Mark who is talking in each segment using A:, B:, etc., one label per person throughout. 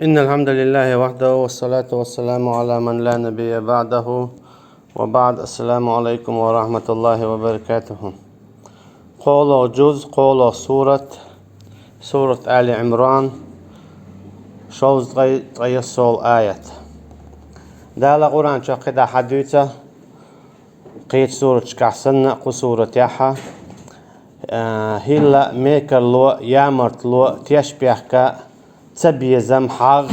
A: إن الحمد لله وحده والصلاة والسلام على من لا نبي بعده وبعد. السلام عليكم ورحمة الله وبركاته. قول جزء قول سورة آل عمران شوز غيصول آيات دالا قرآن شاقدا حديثة قيت سورة كحسن قصورة يحا هلا ميكر لو يامرت لو تيشبيحكا تبي زم حاغ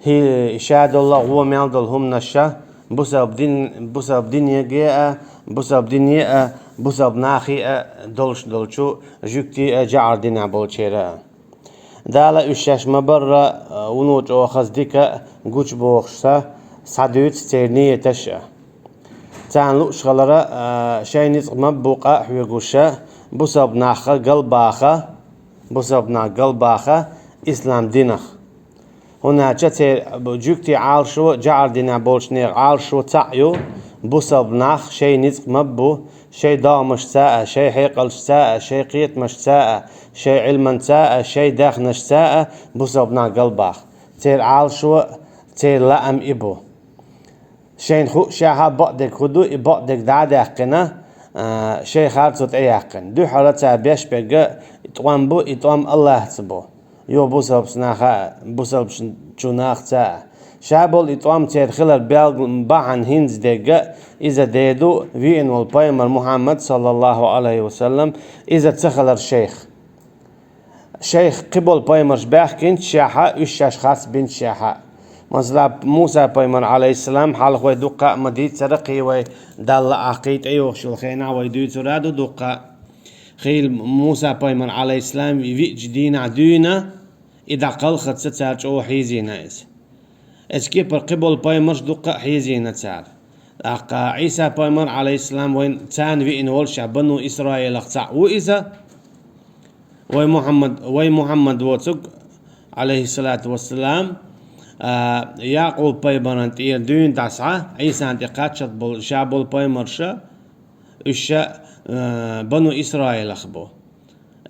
A: هي إشاد الله هو مالدل هم نشا بسبب دين يجيء بسبب دنيا بسبب ناخي دولشو جوكتي جعر دين عبولشيرا دالا إشاش مبرة ونوت أخذ ديكا جوش بوخشة صدوت تيرنية تشا تان لوش غلرة شيء نيت مبوقة حيوشة بسبب ناخا قلباخا بسبب نا قلباخا إسلام دينخ هنا جتر جوكتي عالشو جعر دينا بولشنير عالشو تعيو بسبب ناخ شيء نيت مبو شيء دامش ساء شيء حيقل ساء شيء قيت مش ساء شيء علما ساء شيء داخنش ساء بسبب نا قلباخ تير عالشو تير لأم إبو شين خو شاها بعدك خدو بعدك دعدقنا شيء خارصت أيقن دو حالة بيش بيجا إتوام بو إتوام الله تبو يو بوسب سناخا بوسب شناخ تا شابل إتوام تير خلال بيل بعن هنز دقة إذا ديدو وين والبايمر محمد صلى الله عليه وسلم إذا تخلر شيخ قبل بايمرش باخكين شاحا إشاش خاص بنت شاحا مثلا موسى بايمر عليه السلام حال خوي دقة مديد سرقي وي دال عقيد أيوه شو الخينا ويدوي ترادو دقة خيل موسى بايمر عليه السلام في جدين عدونا إذا قل خد ستارج أو حيزينا اسكيبر قبل بايمرش دقة حيزينا تار عيسى بايمر عليه السلام وين تان في إنول شعبنو إسرائيل اختع وإذا وي محمد واتسق عليه الصلاة والسلام يعقوب بايمر تير دون تسعة عيسى أنت قاتشت بول شعبول بايمرشة إشا بنو إسرائيل أخبو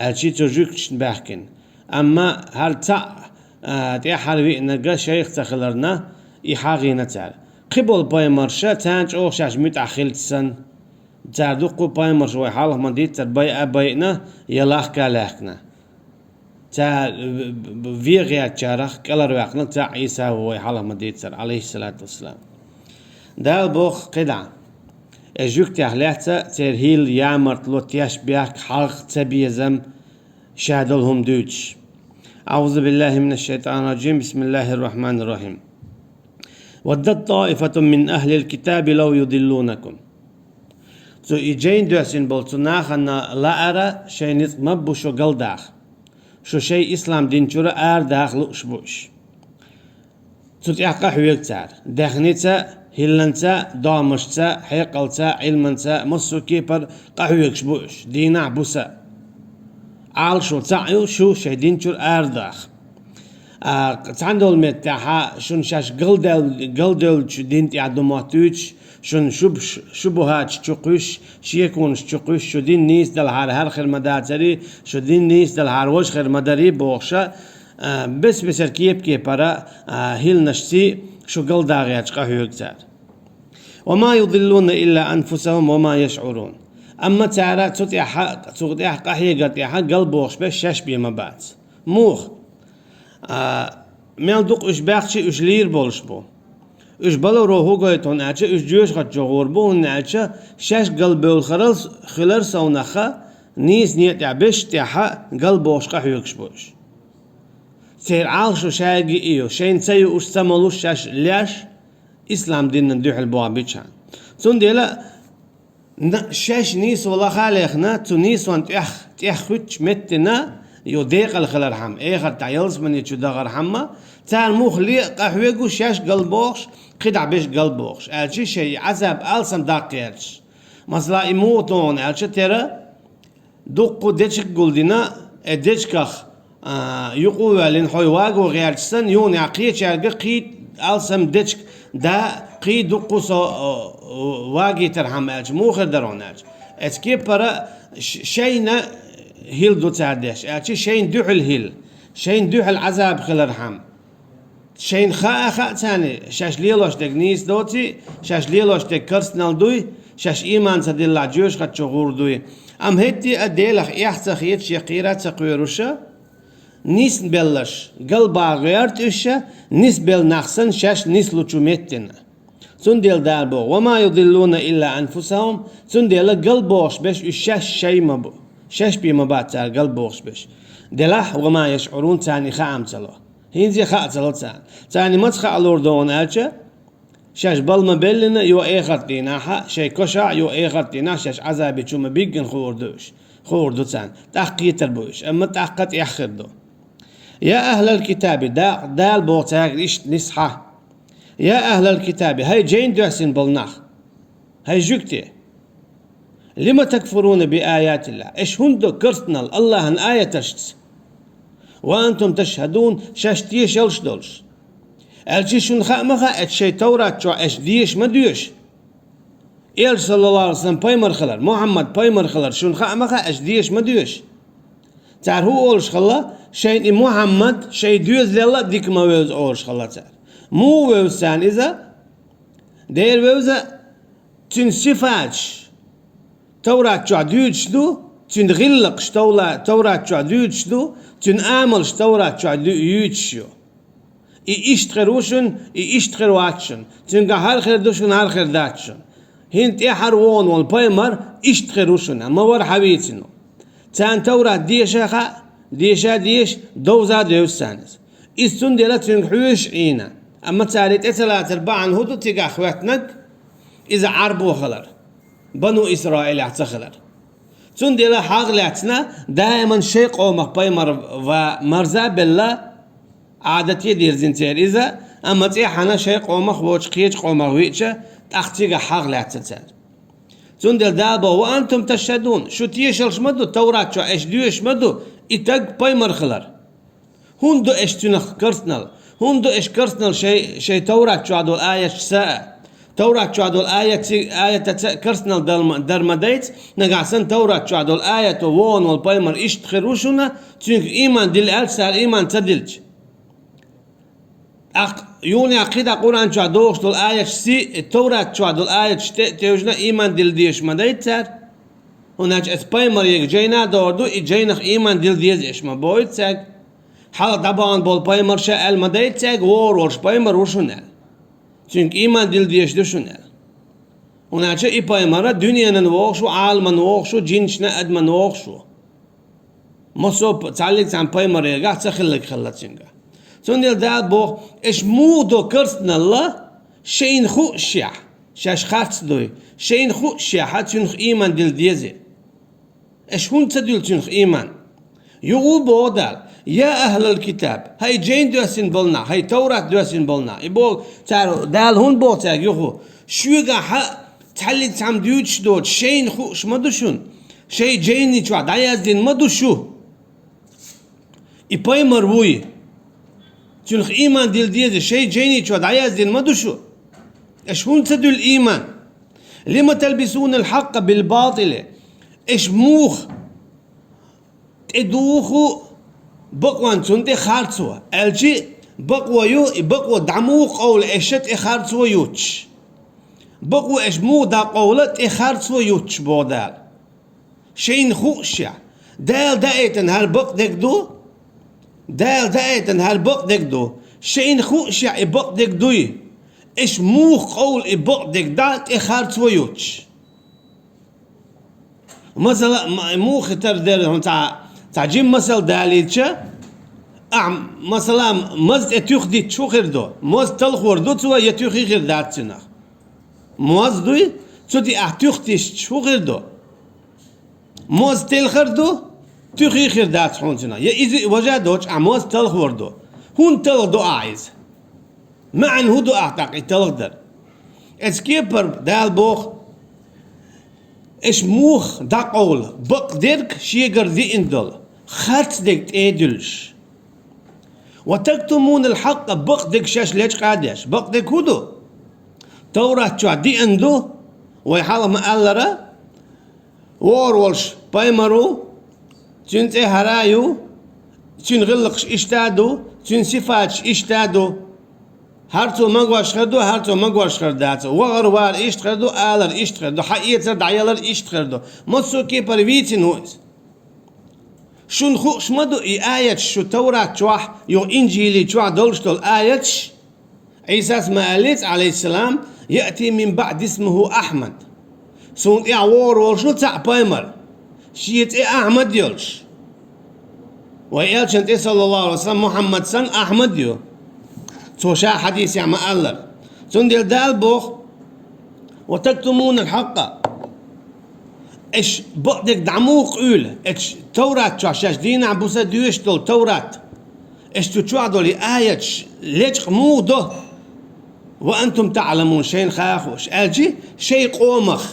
A: الشيء ترجوكش بحكين أما هل تع تحربي نجا شيخ تخلرنا يحاغينا تعال قبل بايمرشة تانج أو شاش متأخل تسن تعدقو بايمرش ويحاله مديت تربي أبينا يلاخ كلاخنا تا فيغيات شارخ كلر واقنا تا عيسى ويحاله مديت عليه الصلاة والسلام دال بوخ قدع اجوك تحليحتا ترهيل يامرت لو تياش بياك حلق تبيزم شادلهم دوتش أعوذ بالله من الشيطان الرجيم بسم الله الرحمن الرحيم ودت طائفة من أهل الكتاب لو يضلونكم تو إجين دوسين بولتناخ أن لا أرى شيء نتمبو شو قلداخ شو شيء إسلام دين شورا آر داخل شبوش تو تحقا حويكتار داخنيتا هلنتا دامشتا حيقلتا علمنتا مصو كيبر قحويك شبوش دينا بوسا عال شو تعيو شو شي دين شور آر داخ تعندل متاحا شون شاش قلدل شو دين تعدو ماتوش شون شبهات شقوش شيكون شقوش شو دين نيس دل هر خير مداتري شو دين نيس دل هر وش خير مداري بوخشا بس بسر كيب برا هيل نشتي شو قل داغيات قهوكتار وما يضلون إلا أنفسهم وما يشعرون أما تعالى تطيح قحيقة قلب بوخش بس شاش بيما بات موخ ميل دوق اش باخشي اش لير بولش بو اش بلو روحو قايتون اچه اش جوش خد جغور بو هن اچه شاش قلب خلر سونخا نيس نيت عبش تيحا قلب بوشقا حيوكش بوش سير عالشو شاقي ايو شين تسيو اش سمالوش شاش ليش اسلام دين ندوح البوابيتشان سون ديلا شاش نيس والله خاليخنا تو نيس وان تيح خوش متنا يو ديق الخلر حم اخر تعيلس من يتشو دغر حما تان مخلي قحويقو شاش قلبوخش قدع بيش قلبوخش الشي شي عذاب ألسم داقيرش مثلا يموتون الشي ترى دقو ديشك قلدنا ديشكخ يقوى لين حيواقو غيرشسن يون عقيت شارقا قيد ألسم ديشك دا قيد دقو واقي ترحم الشي موخر درون الشي اسكي برا شينا هيل دو تعديش الشي شين دوح الهيل شين دوح العذاب خلر حم شين خا ثاني شاش ليلوش دك نيس دوتي شاش ليلوش دك كرسنال دوي شاش إيمان سدل العجوش خد شغور دوي أم هتي أديلخ يحتخ يتش يقيرا تقويروشا نيس بلش قلبا غيرت إشا نيس بل نخسن شاش نيس لوچوميتنا سندل دالبو وما يضلون إلا أنفسهم سندل قلبوش بش إشاش شي مبو شاش بي مبات تار قلبوش بش دلح وما يشعرون تاني خام تلو هينزي خاطلو تاني ما تخا لوردون ألشا شاش بالما بلنا يو ايخت ديناها شي كشع يو ايخت دينا شاش عذابي شوما بيجن خوردو تان تحقيت البوش اما تحقت يخردو يا أهل الكتاب دال بوتاك إيش نصحة يا أهل الكتاب هاي جين دوسين بالنخ هاي جوكتي لما تكفرون بآيات الله إيش هندو كرتنا الله أن آية تشت وأنتم تشهدون شاشتيه شلش دولش الشي شون خامخا اتشي تورات شو اش ديش ما ديش إل صلى الله عليه وسلم بايمر خلر محمد بايمر خلر شون خامخا اش ديش ما ديش تعر هو أولش خلا شيء محمد شيء ديوز لله ديك ما ويوز أولش خلا تعر مو ويوز سان إذا دير ويوزا تن صفاتش تورات شو ديوش دو تن غلق تورات شو ديوش دو تن آملش تورات شو ديوش شو إيشتغروشن إيشتغرواتشن تنقى هر خير دوشن هر خير داتشن هنت إحروون والبايمر إيشتغروشن أما ور حبيتنو تان تورا ديش دوزا ديوسانس إستون ديلا تنحوش عينا أما تالت إتلات أربعان هدو تيقى أخواتنك إذا عربو خلر بنو إسرائيل اعتخلر تون ديلا حاق لاتنا دائما شيء قومك بايمر ومرزا بالله عادتي دير زنتير إذا أما تيحنا شيء قومخ ووش قيج قومخ ويتشا تختيق حق لاتتان تندل دابا وأنتم تشهدون شو تيشلش مدو توراة شو إيش ديوش مدو إتاق باي مرخلر هندو إيش تنخ كرسنال هندو إيش كرسنال شيء توراة شو عدو الآية ساء توراة شو عدو الآية كرسنال درمديت نقعسن توراة شو عدو الآية وون والبايمر إيش تخروشونا تنك إيمان دل ألسال إيمان تدلج يوني عقيدة قرآن شو عدوش دول آية سي التوراة شو عدول آية تيوجنا إيمان دل ديش ما دايتر هناك اسبايمر يك جينا دوردو إجينخ إيمان دل ديش إيش ما بويتساق حالا طبعا بول بايمر شاء ما دايتساق ورش بايمر وشنال چونك إيمان دل ديش دوشنال هناك إي بايمر دنيا نوخشو عالم نوخشو جنشنا أدم نوخشو مصوب تعليق عن بايمر يقع تخلق خلاتشنگا سندل دال بو اش مودو كرسنا الله شين خو شيع شاش خاتس دوي شين خو شيع هاتشنخ إيمان دل ديزي اش هون تدل تنخ إيمان يقول بو دال يا أهل الكتاب هاي جين دوسين بلنا هاي توراة دوسين بلنا يبو تعالوا دال هون بو تاك يخو شويقا حق تحلي تعم ديوتش دوت شين خو شمدو شون شي جيني شو داياز دين مدو شو إباي مروي تنخ إيمان دل ديزي شيء جيني شو عياز دين ما دوشو إيش هون تدل الإيمان لما تلبسون الحق بالباطل إيش موخ تدوخو بقوان تنتي خارتسوا الجي بقوى دعمو قول إيشت إخارتسوا يوتش بقوى إيش مو دا قولت إخارتسوا يوتش بودال شين خوشيا دال دايتن هالبق دكدو دال دايتن هالبق دكدو شين خوشيا إبق دكدوي إيش مو قول إبق دكدات إخارتسوا يوتش مثلا مو خطر دير هون تعجيم مثل داليتشا مثلا مز اتيخدي تشوخردو مز تلخوردو توا يتيخي غير داتنا مز دوي تودي اتيختيش تشوخردو مز تلخردو تيخي غير دات حونتنا يا اذا وجدوش مز تلخوردو هون تلدو عايز معن هدو اعتقد تلخدر اسكيبر دال بوخ إيش موخ دا قول بقدرك شيغر ذي اندل خات ديك تيدلش وتكتمون الحق بقدك شاش ليش قادش بقدك هدو توراة شو دي اندو ويحالا ما ألرا وورولش بايمرو تنتي هرايو تنغلقش اشتادو تنسفاتش اشتادو هرتو مگوش کردو هرتو مگوش کردات وغر وار ایشت کردو آلر ایشت کردو حقیقت دعیالر ایشت کردو مصو کی پر ویتی نویس شون خوش مدو ای آیت شو تورات چوح یو انجیلی چوح دولشتول آیت عيسى اسماعيل عليه السلام يأتي من بعد اسمه أحمد سون إعوار والشو تاع بايمر شيت أحمد يلش ويالش انت صلى الله عليه وسلم محمد سن أحمد يو توشا حديث يا مألر سون ديال دالبوخ وتكتمون الحق ايش بقدك دعموق قول ايش توراة تشاش دينا عبوسا ديوشتول توراة ايش تشوعدوا لي آية ليش موضة وأنتم تعلمون شيء خاخوش أجي شيء قومخ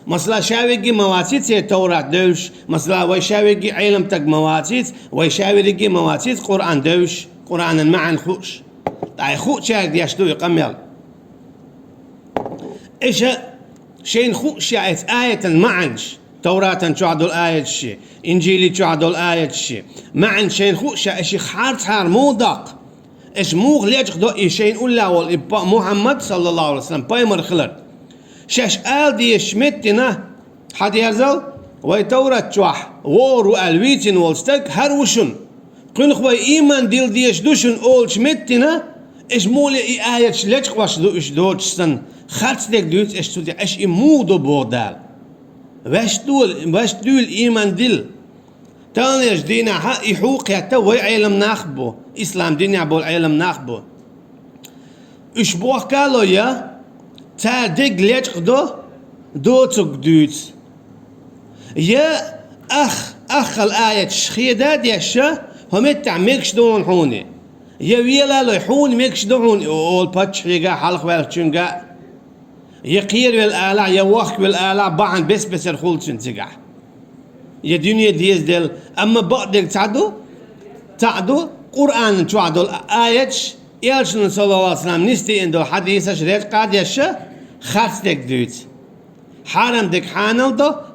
A: مثلا شاويجي مواسيت سي توراة دوش مثلا ويشاويجي علم تك مواسيت ويشاويجي مواسيت قرآن دوش قرآن المعن خوش طيب خوش شاك يشتو يقمل إيش شيء خوش آية المعنش توراة شعدوا الآية شيء إنجيلي شعدوا الآية شيء معن شيء خوش إيش خارج حار موضق إيش موغ ليش خدو شيء ولا محمد صلى الله عليه وسلم بايمر خلر شاش آل دي شمتنا حد يرزل وي توراة شوح وورو الويتين والستك هروشن قن خوي إيمان ديل ديش دوشن أول شمتنا إيش مولي إي آية ليش خواش دو إيش دوش سن خارج ديك دوش إيش تودي إيش إمودو بودال واش دول إيمان ديل تانيش دينا حق يحوق حتى وي علم ناخبو إسلام دينا بول علم ناخبو إيش بوخ قالوا يا تا ديك ليش خدو دوتك دوت يا أخ الآية شخيدات يا شا هم يتع ميكش دون حوني يا ويلا لو حون ميكش دون أول باتش حيقا حلق والشنقا يقير بالآلع يوخك بالآلع بعن بس الخول شنتقع يا دنيا ديز دل أما بعدك تعدو قرآن تعدو الآية يالشن صلى الله عليه وسلم نستي إندو حديثة شريت قاد يشا خاص دك دوت حرام دك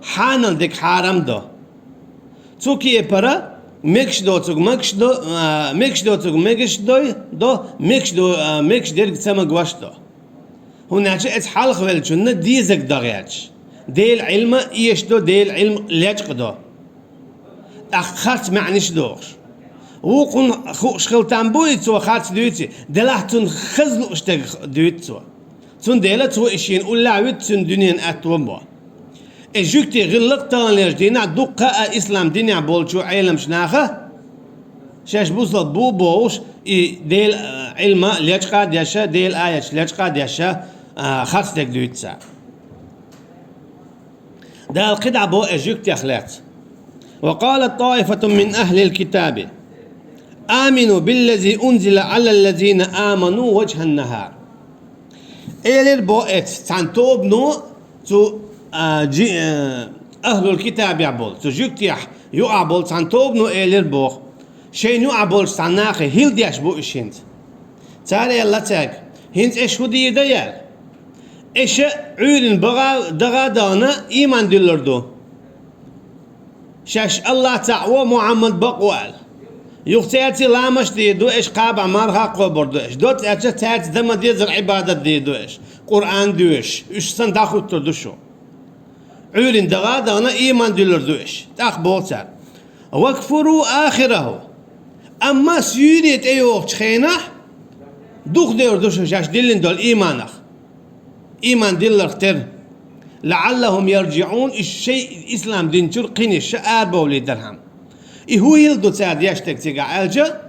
A: حانل دك حرام دو توكي يبرا مكش دو مكش ديرك سما قواش دو هناك اتحالخ والجنة ديزك دغياتش ديل علم ايش دو ديل علم ليش دو اخرت معنيش دوش وقن شغلتان بويتو خات دويتي دلحتن خزلو اشتاق دويتو تون ديلتو اشين ولا ويتسن دنيان اتومبو اجوكتي غلقتان ليش دينا دقاء اسلام دينا بولشو علم شناخه شاش بوصل بوش ديل علم ليش قاد يشا ديل آيش ليش قاد يشا خاتك دويتسا دا القدع بو اجوكتي اخلات وقالت طائفة من أهل الكتاب آمنوا بالذي أنزل على الذين آمنوا وجه النهار إيلر بوئت تعنتوب نو تو أهل الكتاب يعبول تو جوكتيح يعبول تعنتوب نو إيلر بوخ شين يعبول تعناخي هيل دياش بو إشينت تاري الله تاك هنت إيش هدي ديال إيش عيرن دغا دانا إيمان دلردو شاش الله تعوى محمد بقوال يختياتي لامش ديدو إيش قابع مارها قبردو إيش دوت أجا تات دم ديزر عبادة ديدو إيش قرآن دوش إيش سن داخل تردوشو عيرن دغا دانا إيمان دلردو إيش تاق بوتار وكفروا آخره أما سيريت أيوه تخينه دوخ ديردوشو شاش دلن دول إيمانخ إيمان دلر اختر لعلهم يرجعون الشيء الإسلام دين ترقين الشعار بولي درهم هو يلدو تساعد يشتك تيقع ألجا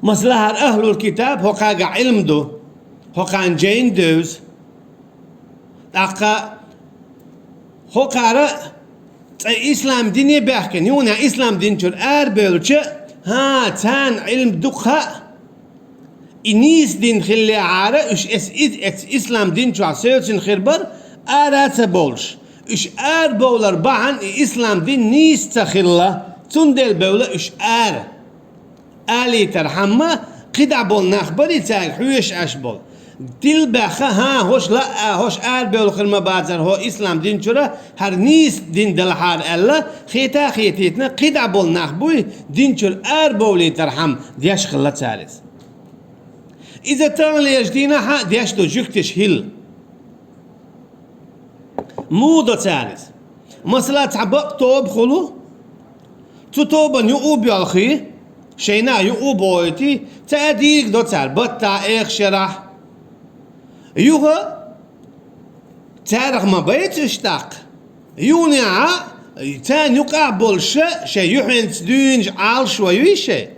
A: مصلحة أهل الكتاب هو قاقع علم دو هو قان جين دوز هو قارأ إسلام ديني بحكن يونا إسلام دين تر بولجا ها تان علم دقها إنيس دين خلي عارة إسلام دين تر سيوتين خربر آرات بولش إش بولر بعن إسلام دين نيس تخلا تندل بولا إش آلي ترحمة قدع بول نخبري تاك حويش أشبول دل بخا ها هوش لا هوش بول خرما بازر هو إسلام دين شرا هر نيس دين دلحار ألا خيتنا قدع بول نخبوي دين شر بولي ترحم دياش خلا تاريس إذا تان ليجدينا ها ديشتو جكتش هيل موضة ثالث مثلا تعبق توب خلو توبا يؤوب يالخي شينا يؤوب ويتي تأديك دو تار بطا إيخ شرح يوغا تارغ ما بيت اشتاق يونيا تان يقع بولش شي يحين تدونج عال شوي شي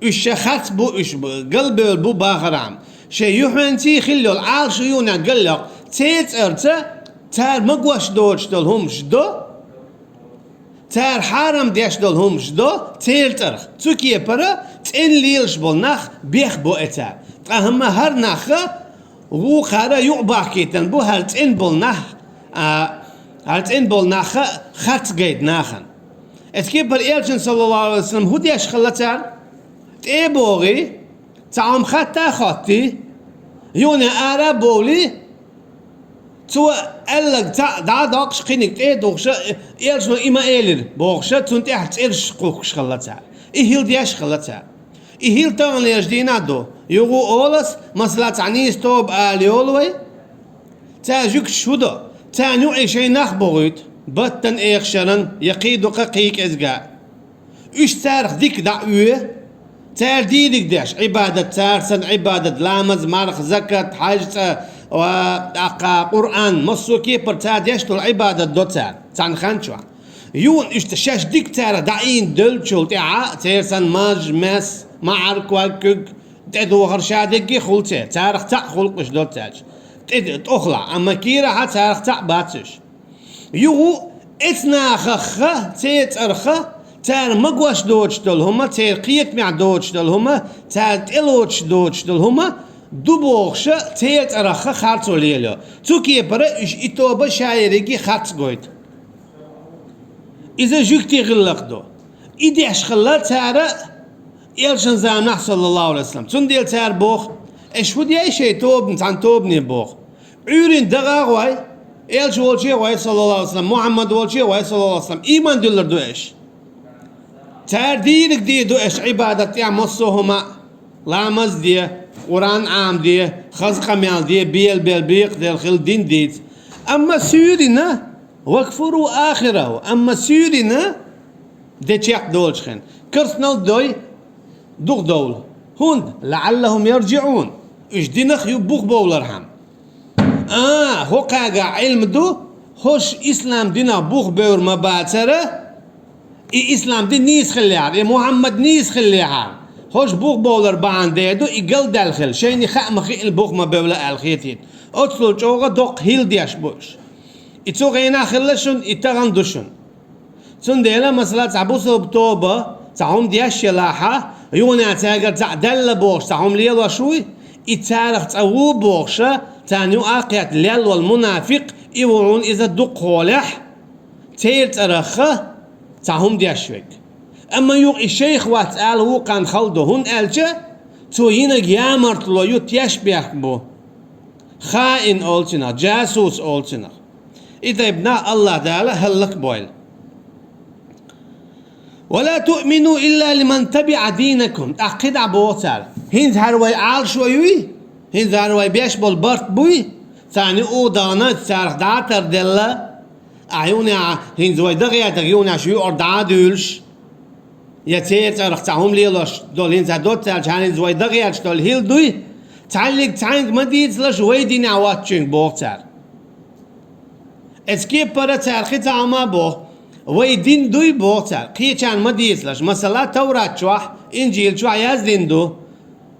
A: إيش خات بو إيش قلب بو باخرام شي يحين تي خلو العال شو يونيا قلق تيت ارتا تار مقوش دوش دول هم جدو تار حرم ديش دول هم جدو تيل ترخ تسوكيه برا تين ليلش بولناخ بيخ بو اتار تقهم هر ناخه وو خارا يعبا كيتن بو هل تين بولناخ هل تين بولناخ خات جيد ناخن اتكي بر إلشن صلى الله عليه وسلم هو ديش خلتار تيبوغي تعم خطا خطي يوني آرا بولي تو ألق دا داقش قينك إيه دوغشة إلشنو إما إيلر بوغشة تونت إحت إلش قوكش خلتها إهيل ديش خلتها إهيل تان ليجدينا دو يغو أولس مسلا تعنيس توب آليولوي تاجوك شودو تانيو إيشي نخبغيت بطن إيخشرن يقيدو قيك إزقاء إيش تارخ ديك دعوه تار ديدك ديش عبادة تارسن عبادة لامز مارخ زكاة حاجة وأقا قرآن مصو كيبر تاديش تول عبادة دو تار تان خانشوا يون اشتشاش ديك تار دعين دل شول تعا تيرسن ماج مس معرك والكك تدو غرشادك خلتي تارخ تا خلقش دو تاج تأخلع أما كيرا تارخ تا باتش يو اتنا خخ تيت أرخ تار مقوش دوش دول هما تار قيت مع دوش دول هما تار تلوش دوش دول هما دوبوخش تيت أرخ خارتو ليلو توكي برا إش إتوبة شايريكي خارت قويت إذا جوكتي غلق دو إديش خلال تارا إلشن زامنح صلى الله عليه وسلم تنديل تار بوخ إش ودي أي شيء توب نتعن توبني بوخ عورين دغاغ واي إلش والشي واي صلى الله عليه وسلم محمد والشي واي صلى الله عليه وسلم إيمان دولر دو إيش تار دينك دي دو إيش عبادة يا مصوهما لامز دي قرآن عام دي خزق ميال دي بيل بيق دي الخل دين ديت أما سيورنا وكفروا آخره أما سيورنا دي تشيق دولش خين كرسنال دوي دوغ دول هون لعلهم يرجعون إيش دينخ يبوخ بولرهم هو قاقع علم دو خوش إسلام دينا بوخ بور مباتره إسلام دين نيس خليها محمد نيس خليها خوش بوخ بولر بان ديدو إقل دالخل شيني خاق خيل البوخ ما بولا الخيتين أتصلو جوغا دوق هيل دياش بوش إتسو غينا خلشن إتغندوشن تون ديلا مسلا تعبوسو بطوبة تعهم دياش يلاحة يونا تاقر تعدل بوش تعهم ليلو شوي إتارخ تعوو بوخشة تانيو آقيات ليل والمنافق إيوعون إذا دوق خولح تير ترخه تعهم دياشوك أما يوق الشيخ واتقال هو كان خلده هون ألجة تو ينك يامرت له يتيش بيحبو خائن أولتنا جاسوس أولتنا إذا ابناء الله تعالى هلك بويل ولا تؤمنوا إلا لمن تبع دينكم أقيد عبوتال هند هروي عال شويوي هند هروي بيشبل برت بوي ثاني أودانا تسارخ داتر دلا أعيوني هند زوي دغيا تغيوني شو أردعا دولش يتير تارخ تعهم ليلوش دول هند هدوت تارخ هند زوي دغيا دول هيل دوي تعلق تعلق مديد لش ويدين عواتشين بوغتار اسكيب برا تارخي تعما بوغ ويدين دوي بوغتار قيه كان مديد لش مثلا توراة شوح إنجيل شوح يازدين دو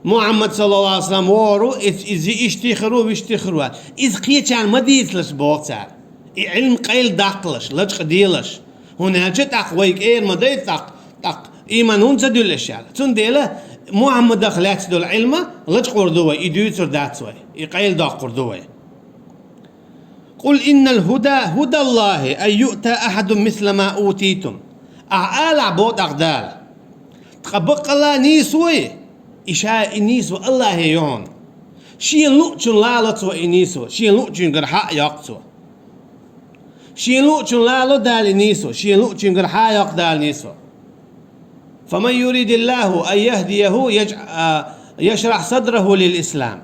A: محمد صلى الله عليه وسلم وورو إذ اشتخروا واشتخروا إذ قيه كان مديد لش بوغتار علم قيل داقلش لج قديلش هنا جت ويك إير مديد تق إيمان هون تدل الأشياء تنديله محمد دخلات دول علمه لج قردوه يدوتر داتوه يقيل داق قردوه قل إن الهدى هدى الله أن يؤتى أحد مثل ما أوتيتم أعال عبود أقدال تقبق الله نيسوي إشاء نيسو الله يون شين لوتشن لالتو إنيسو شين لوتشن قرحاء يقتو شين لوتشن لالو دال نيسو شين لوتشن قرحاء يقدال نيسو فمن يريد الله أن يهديه يشرح صدره للإسلام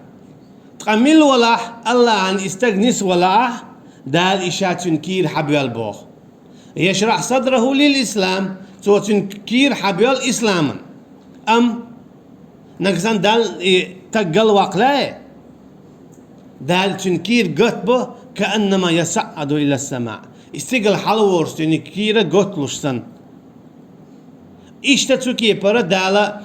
A: تقمل ولاح الله عن استغنس ولاح دال إشاء تنكير حبيال البوخ يشرح صدره للإسلام تو تنكير حبيال إسلاما أم نقصان دال تقل وقلاء دال تنكير قطبه كأنما يصعد إلى السماء استقل حلورس تنكير قطلشسن İşte Türkiye para dala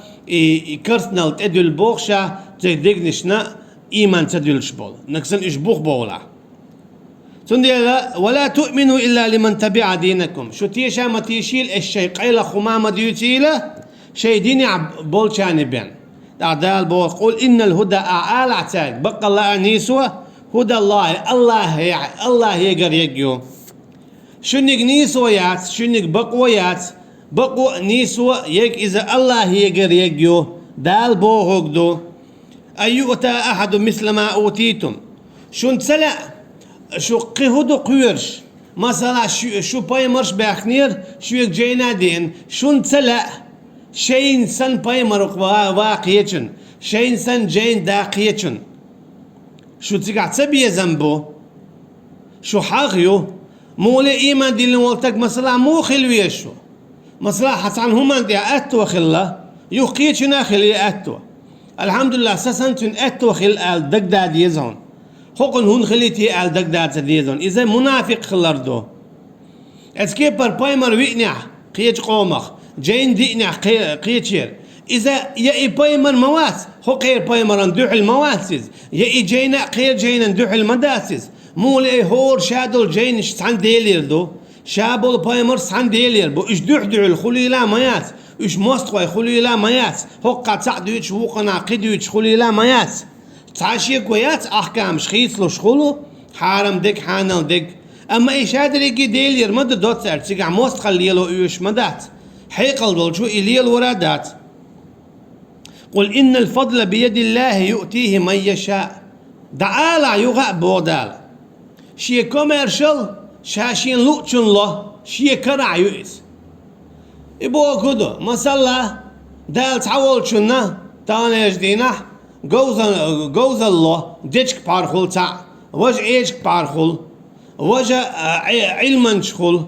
A: kırtnal edül boğşa tedegnişna iman tedülş bol. Naksan iş buğ boğla. Tundiyala ولا تؤمنوا إلا لمن تبع دينكم. شو تيشا ما تيشيل الشيء قيل خمامة ديوتيله شيء ديني بول شاني بين. دال بول قول إن الهدى أعلى عتاق بقى الله نيسوه هدى الله يقر يجيو. شنك نيسويات شنك بقويات بقو نيسو يك إذا الله يقر يجيو دال بوهوكدو أيؤتى أحد مثل ما أوتيتم شون تسلع شو قهدو قيرش مثلا شو بايمرش باخنير شو يك جينا دين شون تسلع شين سن بايمر واقيتشن شين سن جين داقيتشن شو تقع تبي زنبو شو حاغيو مولي إيمان دي اللي ولتك مثلا مو خلويشو مصلحة عن هم عندي أتوا خلا يوقيتش ناخلي أتوا الحمد لله سسنتن أتوا خل آل دقداد يزون خوقن هون خليتي آل دقداد تديزون إذا منافق خلاردو أتكيبر بايمر وينع قيتش قومخ جين دينع قيتشير إذا يأي بايمر موات هو قير بايمر ندوح المواسز يأي جينا قير جينا ندوح المداسز مولي هور شادل جين شتعن ديلير دو شابول بايمر سان ديلير بو اش دعدع خليلا ميات اش مستوي خليلا ميات هو قطع دويتش وقنا قدويتش خليلا ميات تعشي كويات احكام شخيص لو شخلو حارم دك حانل دك اما ايش هادر يجي ديلير مد دوت سر تيقع موست خليلو ايش مدات حيقل دول شو اليل ورادات قل ان الفضل بيد الله يؤتيه من يشاء دعالا يغا بودال شي كوميرشال شاشين لوتشن الله شيء كرع يؤس إبوه كده مثلا دال تعول شنا تانيش دينا جوز الله ديشك بارخول تاع وج إيشك بارخول وج علما شخول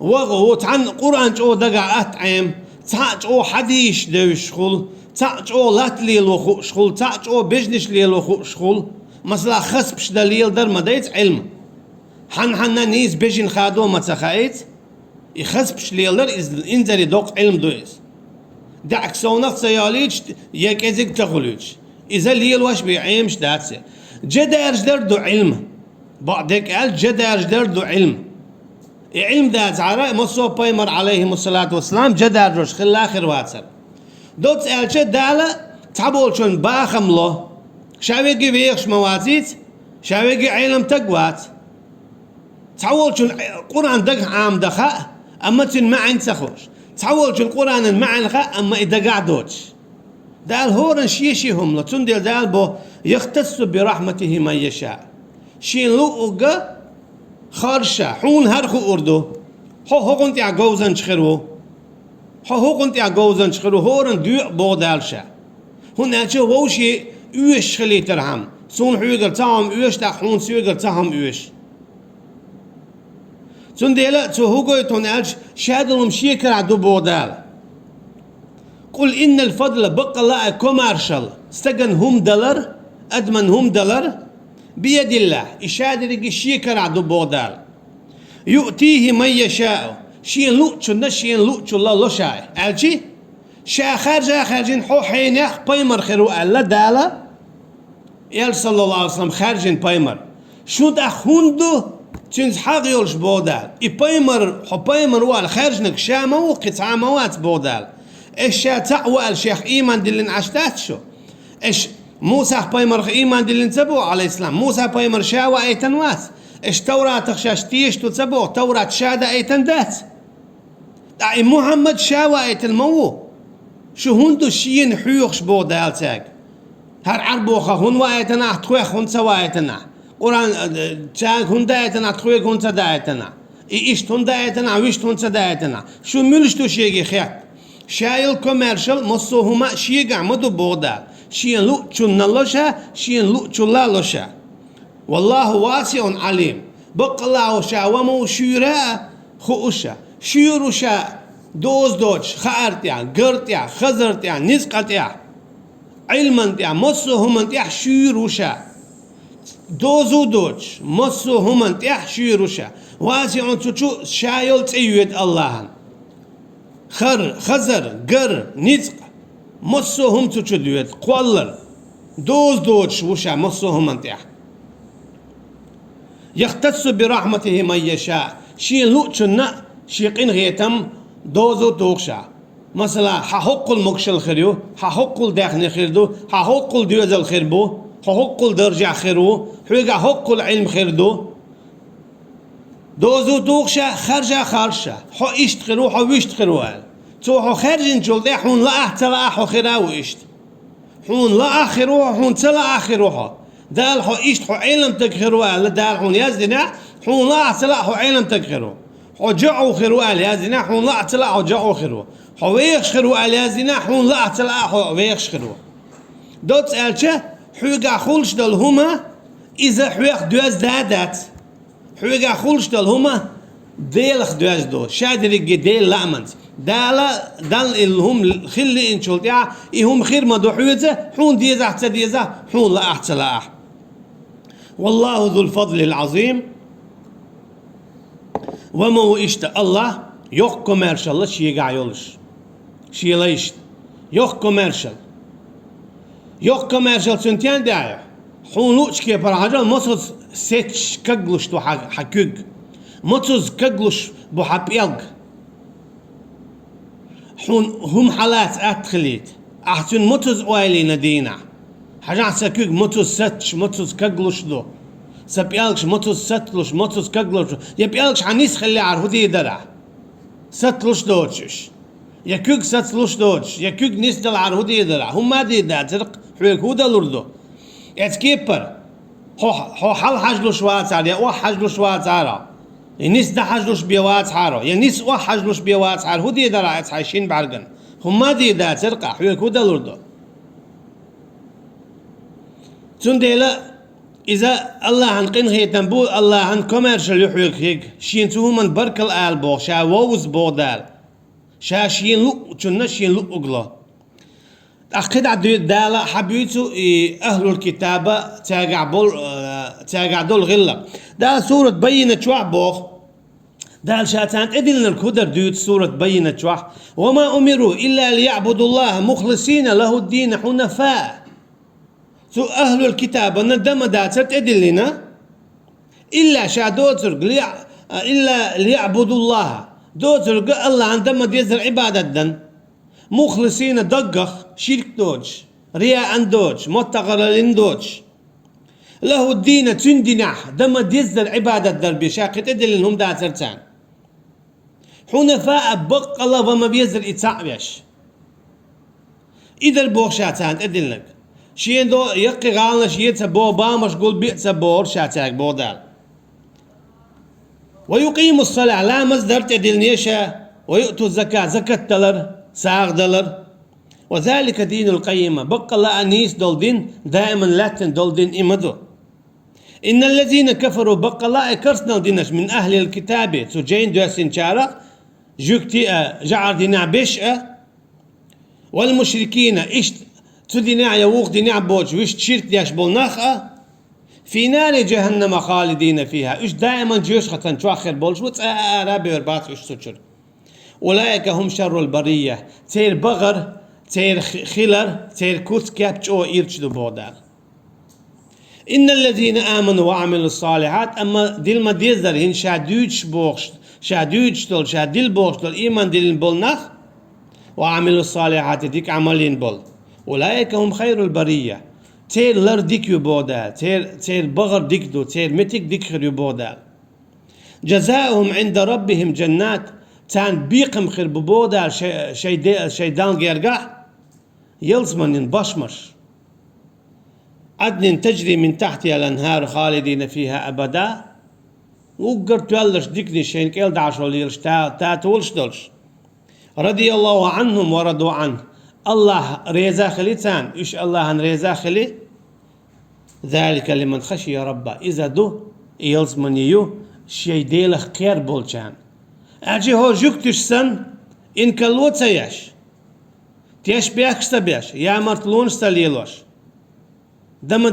A: وغو تعن قرآن جو دقع أتعم تاع جو حديش دوش شخول تاع جو لاتلي لو شخول تاع جو بجنش لي لو شخول مثلا خسبش دليل در مديت علم حنا نيز بيجن خادو ما تخايت يخسبش ليلر انزل دوق علم دويس دعك سونق سياليج يكزك تخلوج اذا ليل واش بيعيمش داتسي جدارج دردو علم بعدك قال جدارج دردو علم علم دات عرا مصو بايمر عليهم الصلاة والسلام جدارج خل اخر واتسر دوت الچه دالا تعبول شون باخم له شاويجي بيخش مواتيت شاويجي علم تقوات تعول شو القرآن دق عام دخاء أما تن ما عند سخوش تعول شو القرآن مع الخاء أما إذا قعدوش دال هورن شيشهم لا تندل دال بو يختص برحمته من يشاء شين لوقا خارشة حون هرخو أردو هو كنت يا جوزن شخرو هو كنت يا جوزن شخرو هورن دو بو دالشة هنا شو وشي يوش خلي ترهم سون حيقر تاهم يوش تحون سيقر تاهم يوش تنديلا تو هوغو تونالش شادلهم شيكر عدو بودال قل إن الفضل بقى الله كومارشال استجن هم دولار أدمن هم دولار بيد الله إشادر يجي شيكر عدو بودال يؤتيه من يشاء شين لوتشو نشين لوتشو الله لشاي ألشي شا خارجين حو حينيخ بايمر خيرو ألا دالا يال صلى الله عليه وسلم خارجين بايمر شو دا خوندو تنز حاق يولش بودال بايمر وال خارجنك شامو قطعة موات بودال إيش تعوى الشيخ إيمان دلين عشتاتشو إيش موسى بايمر إيمان دلين تبو على الإسلام موسى بايمر شاوى أيتن وات إيش توراة تخشاشتيش تتبو توراة شادة أيتن دات دعي محمد شاوى أيتن مو شو هندو شين حيوخش بودال تاك هر عربوخا هون وايتنا تخويخ هون سوايتنا قرآن تاك هون دايتنا تخويخ هون سدايتنا إيش هون دايتنا ويش هون سدايتنا شو ملشتو شيء خيات شايل كوميرشال مصو هما شيء عمدو بودال شين لؤچن لوشا شين لؤچلا لوشا والله واسع عليم بقلا وشا ومو شيرا خوشا شيروشا دوز دوش خارتيا غرتيا خزرتيا نسقتيا علمنتيا مصهمنتيا شيروشا دوزو دوش مصهمنتيا شيروشا واسع تشو شايل تيود الله خزر غر نسق مصهم تشو ديود قولر دوز دوش وشا مصهمنتيا يختص برحمته من يشاء شي لؤچنا شي قين غيتم دوزو توكشا مثلا حق المكشل خيرو حق الداخل خيردو حق الديوز الخيربو حق الدرجة خيرو حقا حق العلم خيردو دوزو توكشا خرجا خارشا حو اشت خيرو حو وشت خيرو تو حو خارجين جولدي حون لا احتلا حو خيراو اشت حون لا اخرو حون تلا اخرو دال حو اشت حو علم تكخرو دال حون يزدنا حون لا احتلا حو علم تكخرو حو جعو خيرو يزدنا حون لا احتلا حو جعو خيرو حو ويخش خيرو يزدنا حون لا احتلا حو ويخش خيرو دوت سألتش حوغا خولش دل هما إذا حوغ دوز دادات حوغا خولش دل هما ديلخ دوز دو شادرق ديل لأمنت دال الهم خلي إن شلتيا إهم خير ما دو حوزة حون ديزا احتى ديزا حون لا احتى لا والله ذو الفضل العظيم وما وإشت الله يوخ كوميرشال شي قايولش شي ليش يوخ كوميرشال يوخ كوميرشال سنتين دايو حون لوش كي براجل مصوص سيتش كغلش تو حكوغ مصوص كغلش بو حبيلغ حون هم حالات اتخليت احسن مصوص اويلي ندينا حاجة سكوغ مصوص ستش مصوص كغلش دو سبيالكش مصوص ستلش مصوص كغلش يبيالكش عنيس خلي عرهودي درع ستلش دوتشش يكوك ستلش دوتش يكوك نيس دل عرهودي درع هم ما دي دا ترق حويك هودا لردو اتكيبر هو حل حجلوش واتعر يا حجلوش واتعر ينيس دا حجلوش بيواتعر ينيس حجلوش بيواتعر هودي درع اتعيشين بعرقن هم ما دي دا ترق حويك هودا لردو تنديلا إذا الله عن قين هي تنبو الله عن كوميرشال يحويك هيك شين تومن بركل آلبو شا ووز بودال شا شين لو تشنا شين لو أغلا أخد عدو دالا حبيتو أهل الكتابة تاقع دول غلا دا سورة بينة شوح بوخ دال شاتان إدلنا الكدر ديوت سورة بينة شوح وما أمروا إلا ليعبدوا الله مخلصين له الدين حنفاء تو أهل الكتاب ندم داتت إدلنا إلا شا دوتر إلا ليعبدوا الله دوتر الله عندما ديزر عبادة دن مخلصين دقخ شرك دوج رياء دوج متغرلين دوج له الدين تندنح دم ديزر عبادة دربي شاقت إدلنهم داترتان حنفاء بق الله وما بيزر إتعبش إذا البوخشاتان إدلنك شين دو يقي غالنا شيء بو بامش قول بيت بور شاتاك بودال ويقيم الصلاة لا مصدر تدلنيشا ويؤتوا الزكاة زكاة دلر ساغ دلر وذلك دين القيمة بقى الله أنيس دول دين دائما لاتن دول دين إمدو إن الذين كفروا بقى الله إكرسنا دينش من أهل الكتاب سجين دوسين شارق جوكتي جعر دينا بشأ والمشركين إشت تدينا يوق دينا بوج ويش شرك دياش بولناخا في نار جهنم خالدين فيها إيش دائما جيوش خطن تواخر بولش وتسارا برباط إيش تشر أولئك هم شر البرية تير بغر تير خلر تير كوت كابتش أو إيرتشدو بودار إن الذين آمنوا وعملوا الصالحات أما ديل ما ديزر هن شادوش بوخش شادوش تول شاديل بوخش تول إيمان ديل بولناخ وعملوا الصالحات ديك عملين بول أولئك هم خير البرية تير لر ديك يبودال تير بغر ديك دو تير متك ديك يبودال جزاؤهم عند ربهم جنات تان بيقم خير ببودال شيدان جيرقح يلزمن بشمش عدن تجري من تحتها الأنهار خالدين فيها أبدا وقرت ولش ديكني شين كيل دعشو ليلش تا تولش دولش رضي الله عنهم ورضوا عنه الله ريزا خلي تان إيش الله أن ريزا خلي ذلك لمن خشي ربه إذا دو يلز من يو شي ديل خير بولشان أجي هو جوكتش سن إن كلوت سياش تيش بياكش تبياش يا مرتلون استليلوش دم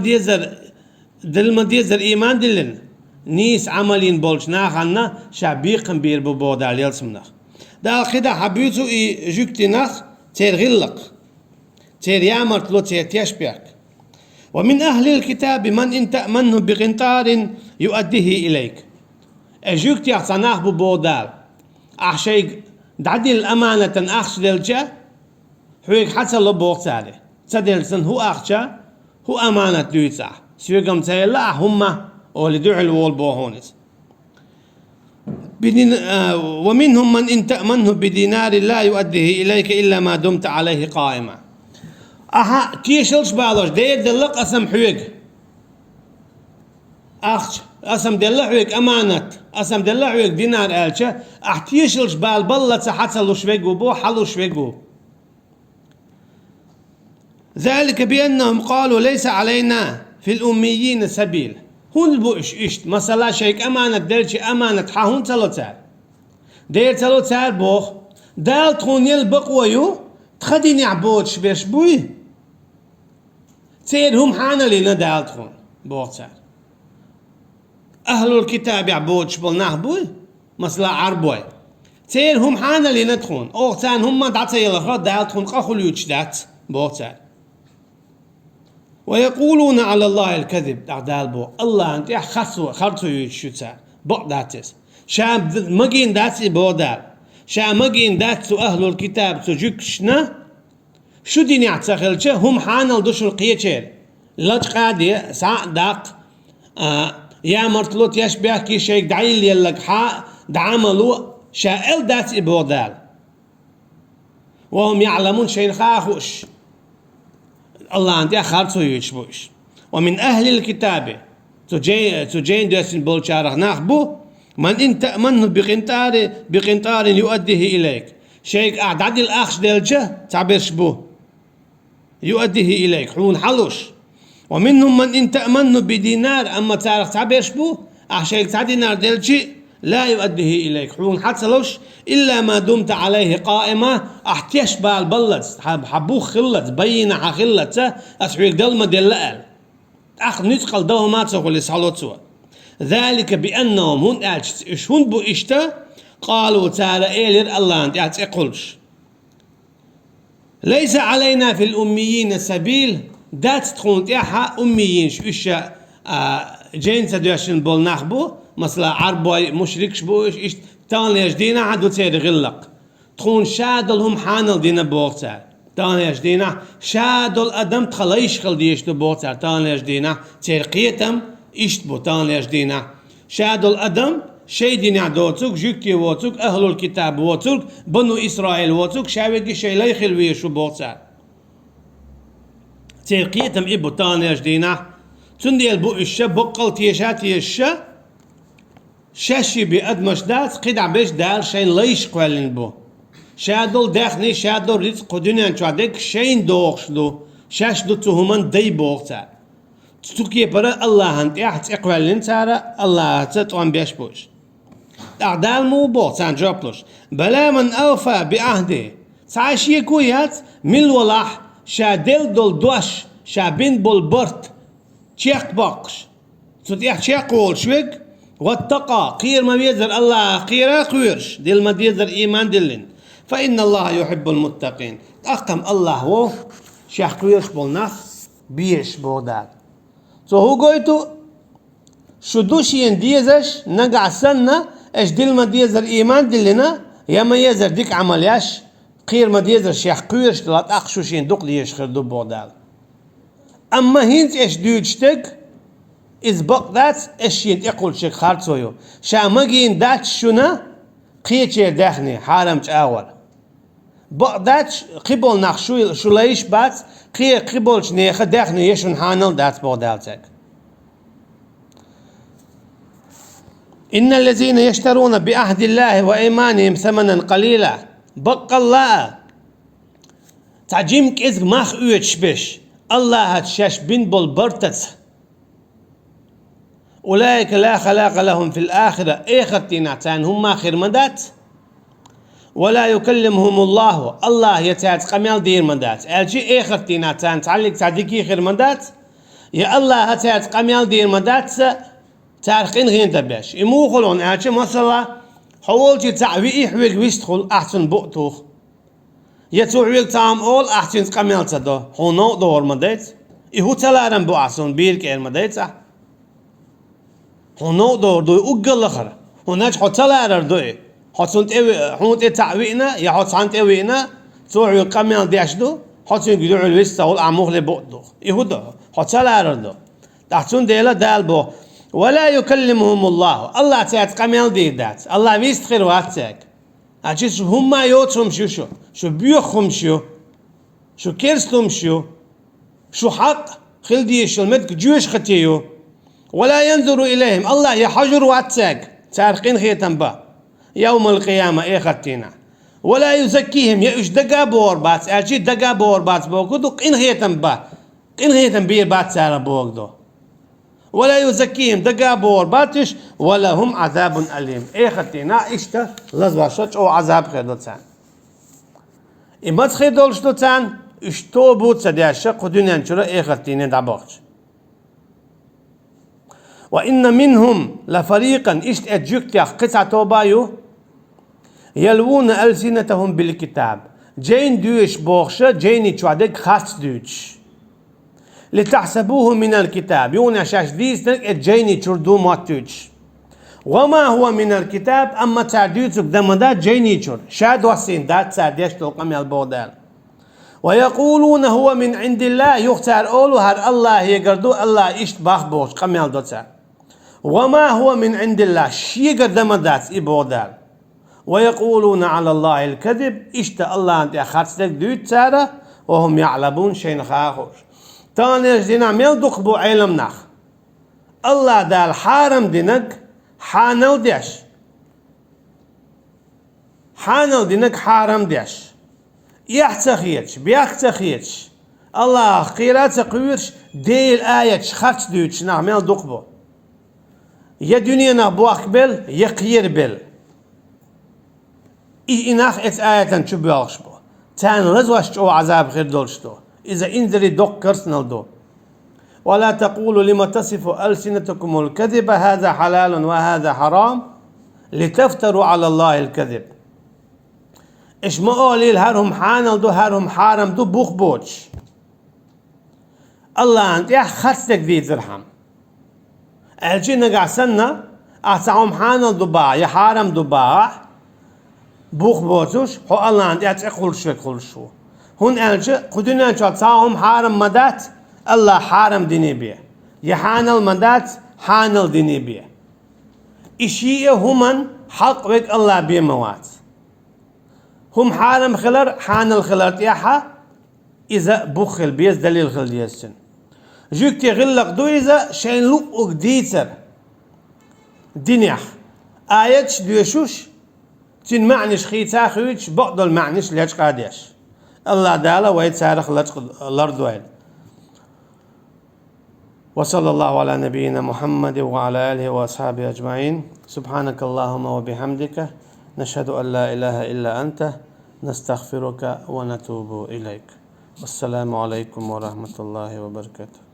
A: ديزر إيمان دلن نيس عملين بولش ناخنا شابيقن بير ببودا يلسمنخ دا خدا حبيتو جوكتي نخ تير غلق تير يا مرتلو تير تيش بياك ومن أهل الكتاب من إن تأمنه بقنطار يؤديه إليك أجوكتي أعطناه ببودال أحشيك دعدي الأمانة أخش دلجا حويك حتى لبوغ تالي تدلسن هو أخشا هو أمانة دويتسا سيوغم تيلا هم أولي دوع الوول بوهونس ومنهم من إن تأمنه بدينار لا يؤديه إليك إلا ما دمت عليه قائما أها كيشلش بالوش دير دلق أسم حويك أخش أسم دلق حويك أمانة أسم دلق حويك دينار ألشة أحتيشلش بالبلة حتى لو شويقو بو حلو شويقو ذلك بأنهم قالوا ليس علينا في الأميين سبيل هون البوش إشت مثلا شيك أمانة دلشي أمانة حاهون تلوتار دير تلوتار بوخ دال تخون يلبق ويو تخديني عبود شبيش بوي تير هم حانا لنا دال تخون بوغتار أهل الكتاب يعبود شبول نحبوي مثلا عربوي تير هم حانا لنا تخون أوغتان هم دعتا يلخرات دال تخون قاخل يوجدات بوغتار ويقولون على الله الكذب دال بو الله أنت خرطو يوجدات بقداتس شاب مجين داتي بودال شا مجين داتو أهل الكتاب تجكشنا شو دين يعتقلش هم حانل دوش القيتشير لج قادي ساعة داق يا مرتلوت ياش بيحكي شيك دعيل يلق حا دعملو شائل داتي بودال وهم يعلمون شيء خاخوش الله أنت خرطو يشبوش ومن أهل الكتاب تجين دوسين بولشارخ ناخبو من إن تأمنه بقنطار يؤديه إليك شيك أعداد الأخش دلجة تعبير شبو يؤديه إليك حون حلوش ومنهم من إن تأمنه بدينار أما تعبير شبو شيك تعدينار دلجة لا يؤديه إليك حون حتلوش إلا ما دمت عليه قائمة أحتيش بالبلد حبو خلت بينا حخلت أسحويك دلما دلقل أخ نتقل دوما تقول لسالوتوا ذلك بأنهم هون هون بو إشتا قالوا تعالى إيلر الله أنت أتقولش ليس علينا في الأميين سبيل دات تخون تيحا أميين إشا جين تدوشن بول نخبو مثلا عربوي مشركش بو إش تانيش دينا عدو تير غلق تخون شادل هم حانل دينا بوغتار تانيش دينا شادل أدم تخليش خل ديشتو بوغتار تانيش دينا تير قيتم إشت بو تانيش دينا شادل أدم شي دينا دوتوك جوكي ووتوك أهل الكتاب ووتوك بنو إسرائيل ووتوك شاوكي شي ليخل ويشو بوغتار تير قيتم إبو تانيش دينا تنديل بو إشا بقل تيشات يشا شاشي بأدمش دات قدع بيش دال شين ليش قوالين بو شادل داخني شادل رزق دنيا شادك شين دوخشلو شاش دو تهمن دي بوغتا تتوكي برا الله هنت احت اقوالين تارا الله تتوان بيش بوش أعدال مو بوغتان جوبلوش بلا من أوفى بعهده تعاشي كويات من الولاح شادل دول دوش شابين بول برت تشيق باقش تتيح تشيق وول شويق واتقى قير ما بيزر الله قيرا قيرش ديل ما بيزر إيمان دلين فإن الله يحب المتقين أقم الله هو شيخ قيرش بولناخ بيش بودال هو قويتو شدوشين ديزش نقع سنة اش ديل ما ديزر إيمان دلنا يا ما يزر ديك عملياش قير ما ديزر شيخ قيرش تلات أخشوشين دوق ليش خردو بودال أما هنت اش ديوجتك إذ بقدات إشين يقول شيء خارجويو شامجين دات شنا قيتشير داخني حارمش أول بقدات قبل نخشوي شو ليش بات قبل شنيخ داخني يشون حانل دات بقداتك إن الذين يشترون بعهد الله وإيمانهم ثمنا قليلا بق الله تعجيم كيز ماخ اويتش بش الله هتشاش بين بالبرتت أولئك لا خلاق لهم في الآخرة إيختيناتان هم آخر مدات ولا يكلمهم الله يتعد قميل دير مدات الجي إيختيناتان تعلق تعديكي خير مدات يا الله هتعد قميل دير مدات تارقين غين تباش يموخلون الجي مثلا حولتي تعوي إحويك ويستخل أحسن بؤتوخ يتوعيك تام أول أحسن قميل تدو هونو دور مدات إهو تلارن بو أحسن بيرك إير مدات هونو دور دوي أقل لخر هناك حتلارر دوي حتسون تأوي حنوت تعوينا يا حتسان تأوينا توعي قميل ديشدو حتسون يدعو الويستا والأعموخ لبؤتو يهودو حتلارر دو تحتون ديلا دالبو ولا يكلمهم الله تعت قميل دي دات الله ويستخير واتساك أجيس هما يوتهم شو بيوخهم شو كيرستهم شو حق خلدي شو المدك جوش ختيو ولا ينظر إليهم الله يحجر واتساك تارقين خيتن با يوم القيامة إيه ختينا ولا يزكيهم يأش دقا بوربات أجي دقا بوربات بوكدو قين خيتن با قين خيتن بير بات سارة بوكدو ولا يزكيهم دقا بورباتش ولا هم عذاب أليم إيه ختينا إشتا لزواشتش أو عذاب خيدو تان إمت خيدولش دو تان إشتو بود سدياشا قدوني أنشورا إيه ختينا دعبوكش وإن منهم لفريقا إشت أجيكتيخ قطع توبايو يلوون ألسنتهم بالكتاب جين دوش بوخشة جيني شوادك خاص دوش لتحسبوه من الكتاب يونا شاش ديسنك جيني تردو ماتوش وما هو من الكتاب أما تعديتك دمدا جيني تشر شاد وسين دات ساديش توقم البودال ويقولون هو من عند الله يختار أولو هر الله يقردو الله إشت باخ بوش قميل دوتسا وما هو من عند الله شيء قدم دات إبودال ويقولون على الله الكذب إشت الله أنت أخذتك دوت سارة وهم يعلمون شيء خاخر تاني جدنا ميل دقبو علم نخ الله دال حارم دينك حانل دينك حارم ديش يحتخيتش بيحتخيتش الله قيرات قويرش ديل آية خرج دوتش نعمل دقبو يا دنيا نبواك بل يقير بل إناخ إت آية تشبه أغشبو تان رزوش أو عذاب غير دولشتو إذا إنزلي دوك كرسنال دو ولا تقولوا لما تصف ألسنتكم الكذب هذا حلال وهذا حرام لتفتروا على الله الكذب إيش ما قولي هرهم حانل دو هرهم حارم دو بوخ بوش الله أنت يا خرستك دي زرحم الجينا قعسنا أعطاهم حانل دو باع يا حارم دو باع بوخ بوتوش هو الله أنت يا تقول شو هون الجي قدنا أعطاهم حارم مدات الله حارم ديني بيه يحانل مدات حانل ديني بيه إشيه همن حق بك الله بيه موات هم حارم خلر حانل خلر تياحا إذا بخل بيز دليل خل يسن جوك تغلق دو إذا شين لوك ديتر دينيح آياتش دوشوش تين معنش خيتا خويتش بعض المعنش ليش قاديش الله دالا ويتسارخ الأرض وين وصلى الله على نبينا محمد وعلى آله وأصحابه أجمعين سبحانك اللهم وبحمدك نشهد أن لا إله إلا أنت نستغفرك ونتوب إليك والسلام عليكم ورحمة الله وبركاته